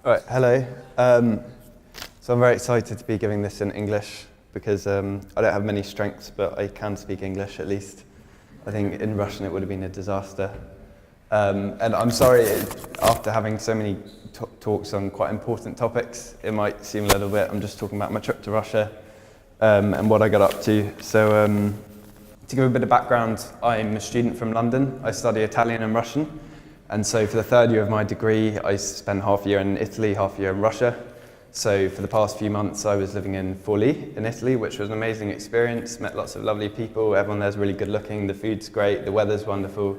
All right, hello. So I'm very excited to be giving this in English because I don't have many strengths, but I can speak English at least. I think in Russian it would have been a disaster. And I'm sorry, after having so many talks on quite important topics, it might seem a little bit, I'm just talking about my trip to Russia and what I got up to. So to give a bit of background, I'm a student from London. I study Italian and Russian. And so for the third year of my degree, I spent half a year in Italy, half a year in Russia. So for the past few months, I was living in Forlì in Italy, which was an amazing experience. Met lots of lovely people. Everyone there's really good looking. The food's great. The weather's wonderful.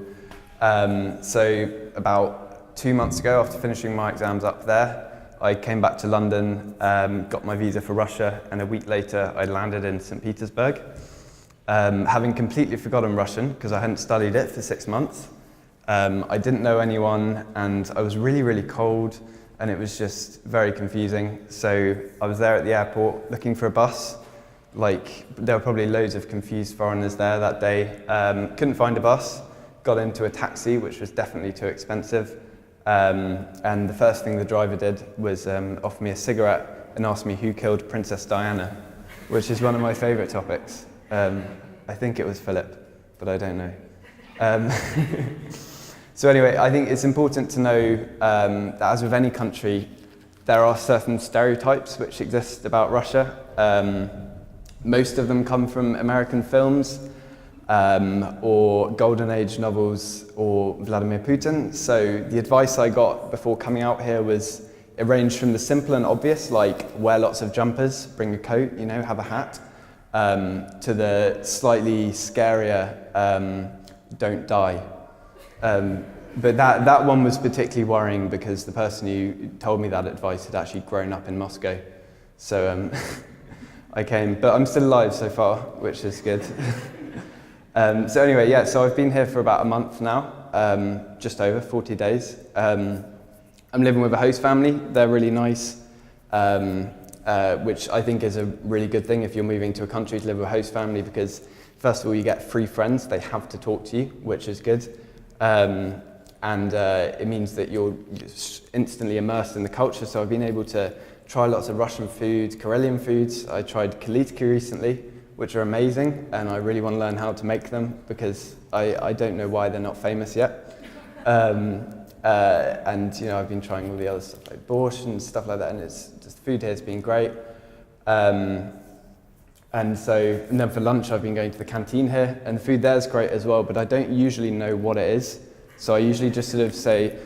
So about 2 months ago, after finishing my exams up there, I came back to London, got my visa for Russia, and a week later, I landed in St. Petersburg. Having completely forgotten Russian, because I hadn't studied it for 6 months. I didn't know anyone, and I was really, really cold, and it was just very confusing. So I was there at the airport looking for a bus. There were probably loads of confused foreigners there that day. Couldn't find a bus, got into a taxi, which was definitely too expensive. And the first thing the driver did was offer me a cigarette and ask me who killed Princess Diana, which is one of my favorite topics. I think it was Philip, but I don't know. So anyway, I think it's important to know that as with any country, there are certain stereotypes which exist about Russia. Most of them come from American films or Golden Age novels or Vladimir Putin. So the advice I got before coming out here was it ranged from the simple and obvious, like wear lots of jumpers, bring a coat, have a hat, to the slightly scarier, don't die. But that one was particularly worrying because the person who told me that advice had actually grown up in Moscow. So I came, but I'm still alive so far, which is good. So anyway, yeah, so I've been here for about a month now, just over 40 days. I'm living with a host family. They're really nice, which I think is a really good thing if you're moving to a country to live with a host family because first of all, you get free friends. They have to talk to you, which is good. And it means that you're instantly immersed in the culture. So I've been able to try lots of Russian food, Karelian foods. I tried kalitki recently, which are amazing. And I really want to learn how to make them because I don't know why they're not famous yet. And I've been trying all the other stuff like borscht and stuff like that. And it's just the food here has been great. And then for lunch, I've been going to the canteen here, and the food there is great as well, but I don't usually know what it is. So I usually just sort of say,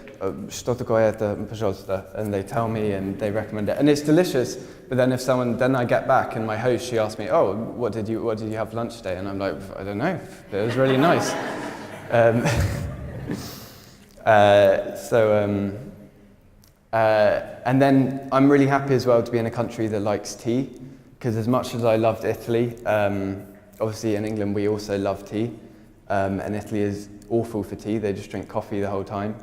"Что такое это, пожалуйста?" and they tell me and they recommend it. And it's delicious, but then then I get back and my host, she asked me, "Oh, what did you have for lunch today?" And I'm like, "I don't know, but it was really nice." And then I'm really happy as well to be in a country that likes tea. Because as much as I loved Italy, obviously in England we also love tea, and Italy is awful for tea, they just drink coffee the whole time.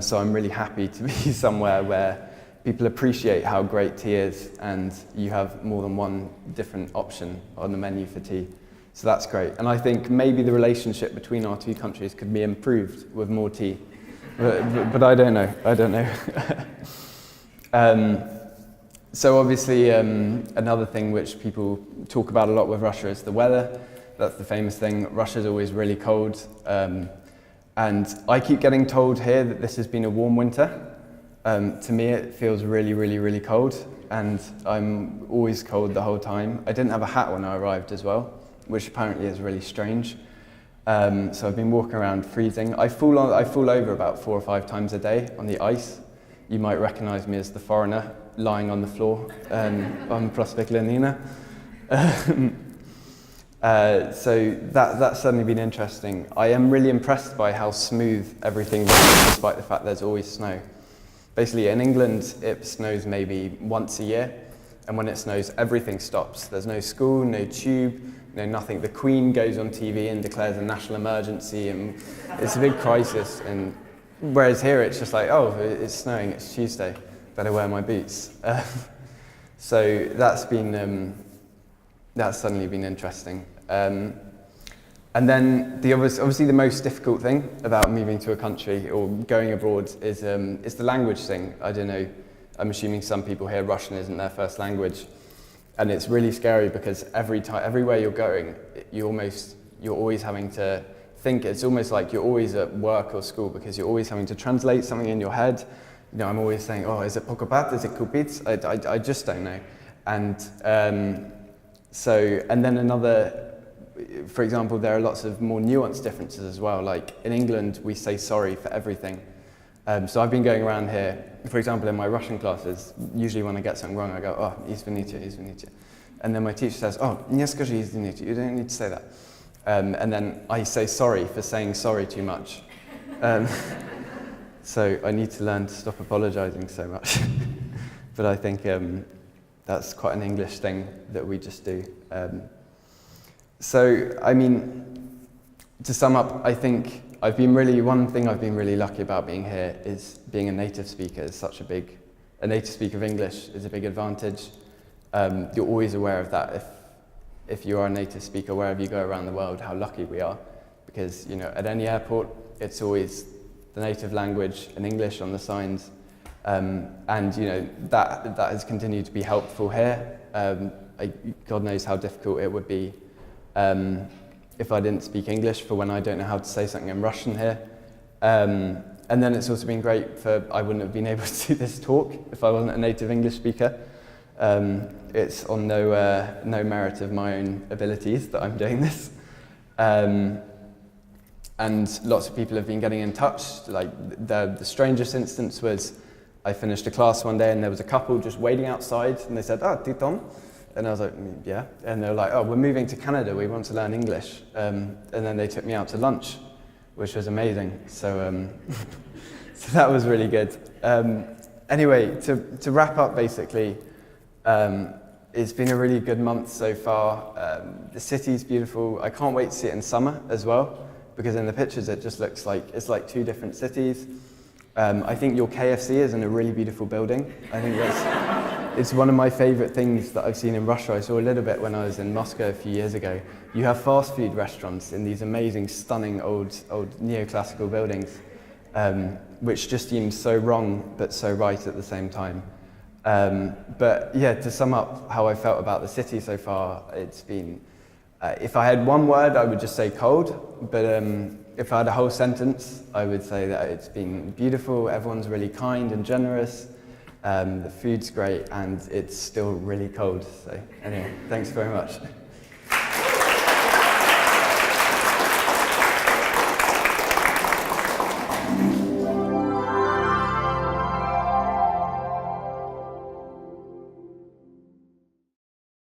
So I'm really happy to be somewhere where people appreciate how great tea is and you have more than one different option on the menu for tea. So that's great. And I think maybe the relationship between our two countries could be improved with more tea. But I don't know. So obviously another thing which people talk about a lot with Russia is the weather. That's the famous thing. Russia's always really cold. And I keep getting told here that this has been a warm winter. To me it feels really, really, really cold. And I'm always cold the whole time. I didn't have a hat when I arrived as well, which apparently is really strange. So I've been walking around freezing. I fall over about 4 or 5 times a day on the ice. You might recognize me as the foreigner lying on the floor on Prospect Lenina. So that's certainly been interesting. I am really impressed by how smooth everything is, despite the fact there's always snow. Basically, in England, it snows maybe once a year, and when it snows, everything stops. There's no school, no tube, no nothing. The Queen goes on TV and declares a national emergency, and it's a big crisis. And whereas here, it's just like, oh, it's snowing, it's Tuesday. Better wear my boots. So that's suddenly been interesting. And then obviously the most difficult thing about moving to a country or going abroad is the language thing. I don't know I'm assuming some people here, Russian isn't their first language. And it's really scary because everywhere you're going, you're always having to think. It's almost like you're always at work or school because you're always having to translate something in your head. You know, I'm always saying, oh, is it pokopat? Is it kupits? I just don't know. And and then another, for example, there are lots of more nuanced differences as well. Like in England, we say sorry for everything. So I've been going around here, for example, in my Russian classes, usually when I get something wrong, I go, oh, извините. And then my teacher says, oh, не скажи извините, you don't need to say that. And then I say sorry for saying sorry too much. So I need to learn to stop apologizing so much. But I think that's quite an English thing that we just do. So, I mean, to sum up, I think one thing I've been really lucky about being here is being a native speaker is a native speaker of English is a big advantage. You're always aware of that if you are a native speaker, wherever you go around the world, how lucky we are. Because, you know, at any airport, it's always the native language and English on the signs. And, you know, that has continued to be helpful here. God knows how difficult it would be if I didn't speak English for when I don't know how to say something in Russian here. And then it's also been great I wouldn't have been able to do this talk if I wasn't a native English speaker. It's on no merit of my own abilities that I'm doing this. And lots of people have been getting in touch. Like the strangest instance was I finished a class one day and there was a couple just waiting outside and they said, oh, Titon. And I was like, yeah. And they were like, oh, we're moving to Canada, we want to learn English. And then they took me out to lunch, which was amazing. So, so that was really good. Anyway, to wrap up basically, it's been a really good month so far. The city's beautiful. I can't wait to see it in summer as well, because in the pictures it just looks like it's like two different cities. I think your KFC is in a really beautiful building. I think it's one of my favorite things that I've seen in Russia. I saw a little bit when I was in Moscow a few years ago. You have fast food restaurants in these amazing, stunning old neoclassical buildings, which just seems so wrong but so right at the same time. But yeah, to sum up how I felt about the city so far, it's been, if I had one word, I would just say cold, but if I had a whole sentence, I would say that it's been beautiful, everyone's really kind and generous, the food's great, and it's still really cold. So anyway, thanks very much.